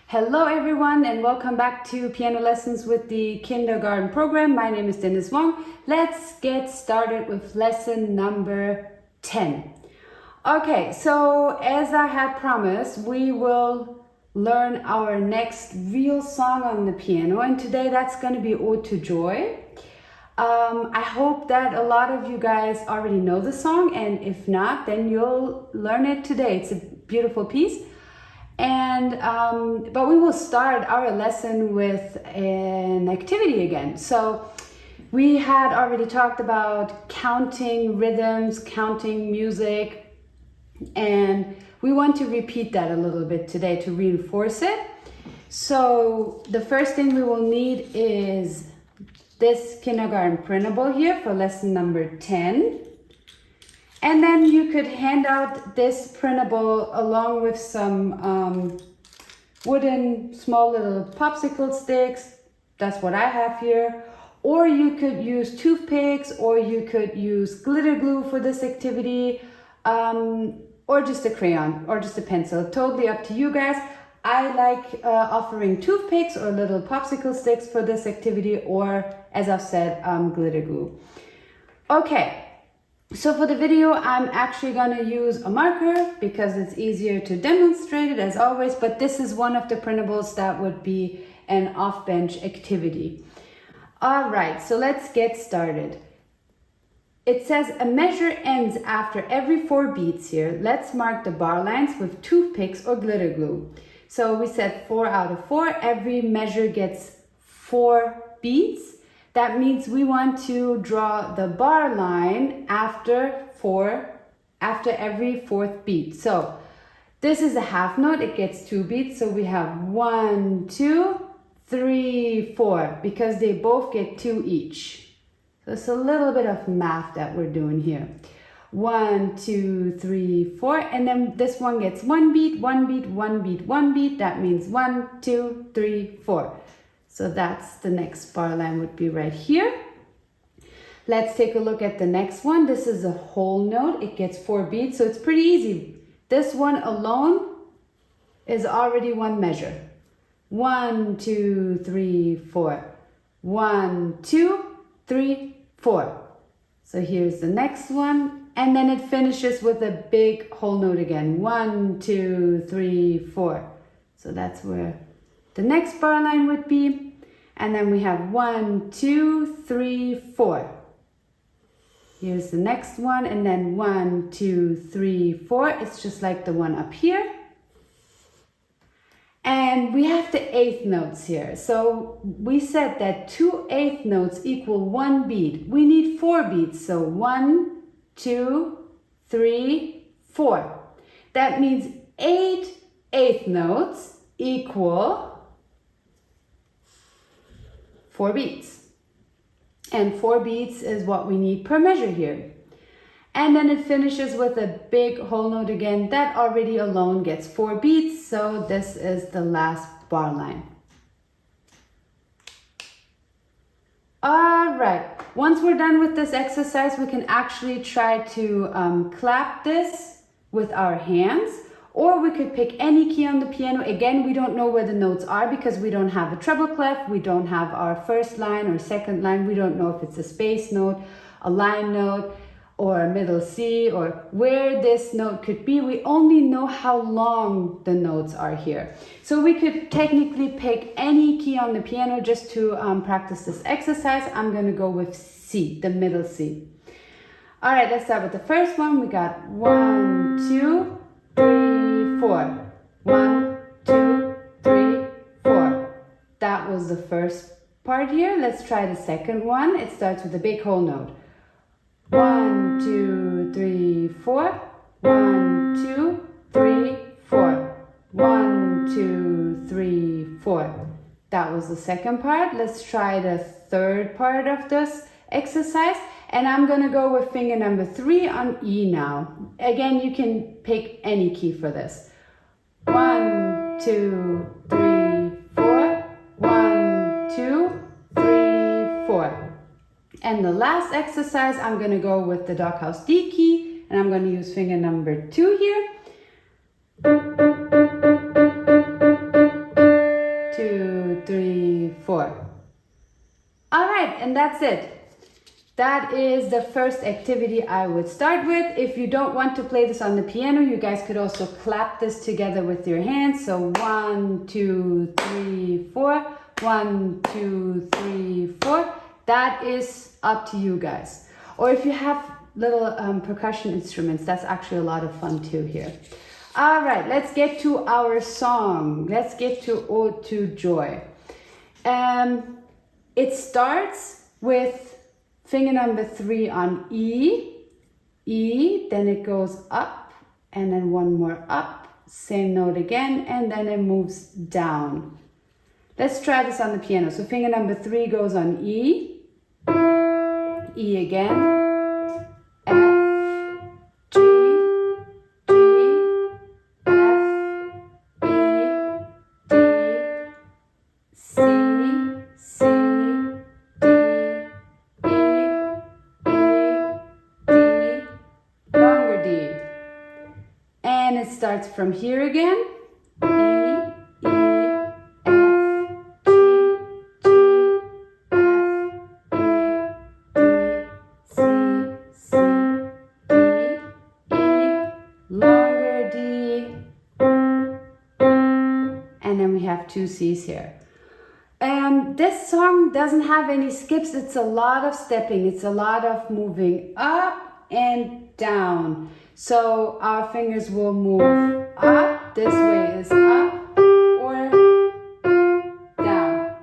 Hello everyone and welcome back to Piano Lessons with the Kindergarten program. My name is Dennis Wong. Let's get started with lesson number 10. Okay, so as I had promised, we will learn our next real song on the piano, and today that's going to be Ode to Joy. I hope that a lot of you guys already know the song, and if not, then you'll learn it today. It's a beautiful piece. And but we will start our lesson with an activity again. So we had already talked about counting rhythms, counting music, and we want to repeat that a little bit today to reinforce it. So the first thing we will need is this kindergarten printable here for lesson number 10. And then you could hand out this printable along with some wooden small little popsicle sticks. That's what I have here. Or you could use toothpicks, or you could use glitter glue for this activity, or just a crayon or just a pencil. Totally up to you guys. I like offering toothpicks or little popsicle sticks for this activity, or as I've said, glitter glue. Okay. So for the video, I'm actually going to use a marker because it's easier to demonstrate it as always, but this is one of the printables that would be an off-bench activity. All right, so let's get started. It says a measure ends after every 4 beats here. Let's mark the bar lines with toothpicks or glitter glue. So we said 4 out of 4. Every measure gets 4 beats. That means we want to draw the bar line after every 4th beat. So this is a half note, it gets 2 beats. So we have 1, 2, 3, 4, because they both get 2 each. So it's a little bit of math that we're doing here. 1, 2, 3, 4, and then this one gets 1 beat, 1 beat, 1 beat, 1 beat. That means 1, 2, 3, 4. So that's the next bar line would be right here. Let's take a look at the next one. This is a whole note. It gets 4 beats, so it's pretty easy. This one alone is already 1 measure. 1, 2, 3, 4. 1, 2, 3, 4. So here's the next one. And then it finishes with a big whole note again. 1, 2, 3, 4. So that's where the next bar line would be. And then we have 1, 2, 3, 4. Here's the next one, and then 1, 2, 3, 4. It's just like the one up here. And we have the 8th notes here. So we said that 2 8th notes equal 1 beat. We need 4 beats. So 1, 2, 3, 4. That means 8 8th notes equal 4 beats. And 4 beats is what we need per measure here. And then it finishes with a big whole note again. That already alone gets 4 beats. So this is the last bar line. All right. Once we're done with this exercise, we can actually try to clap this with our hands. Or we could pick any key on the piano. Again, we don't know where the notes are because we don't have a treble clef. We don't have our first line or second line. We don't know if it's a space note, a line note, or a middle C, or where this note could be. We only know how long the notes are here. So we could technically pick any key on the piano just to practice this exercise. I'm going to go with C, the middle C. All right, let's start with the first one. We got 1, 2, 3, 4. 1, 2, 3, 4. That was the first part here. Let's try the second one. It starts with a big whole note. 1, 2, 3, 4. 1, 2, 3, 4. 1, 2, 3, 4. That was the second part. Let's try the third part of this exercise. And I'm going to go with finger number 3 on E now. Again, you can pick any key for this. 1, 2, 3, 4. 1, 2, 3, 4. And the last exercise, I'm going to go with the doghouse D key. And I'm going to use finger number 2 here. and that's it. That is the first activity I would start with. If you don't want to play this on the piano, you guys could also clap this together with your hands. So 1, 2, 3, 4. 1, 2, 3, 4. That is up to you guys. Or if you have little percussion instruments, that's actually a lot of fun too here. All right, let's get to our song. Let's get to Ode to Joy. It starts with finger number 3 on E, then it goes up, and then one more up, same note again, and then it moves down. Let's try this on the piano. So finger number 3 goes on E again, F, G, G, F, E, D, C, C, D, longer D, and it starts from here again. E, E, F, G, G, F, E, D, C, C, D, E, longer D, and then we have 2 C's here. This song doesn't have any skips. It's a lot of stepping. It's a lot of moving up and down. So our fingers will move up. This way is up or down.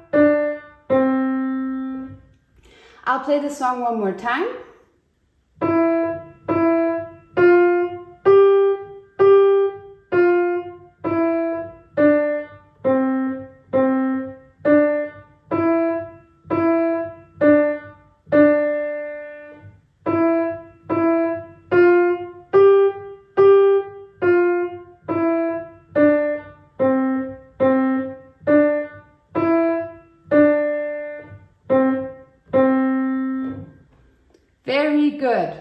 I'll play the song one more time. Very good.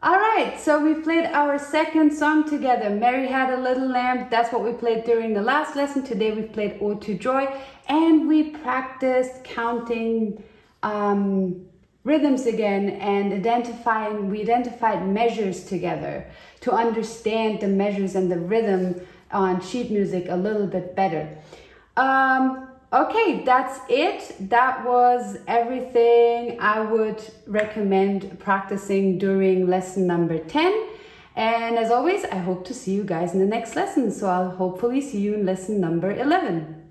All right, so we played our second song together. Mary Had a Little Lamb. That's what we played during the last lesson. Today we played Ode to Joy, and we practiced counting rhythms again and we identified measures together to understand the measures and the rhythm on sheet music a little bit better. Okay, that's it. That was everything I would recommend practicing during lesson number 10. And as always, I hope to see you guys in the next lesson. So I'll hopefully see you in lesson number 11.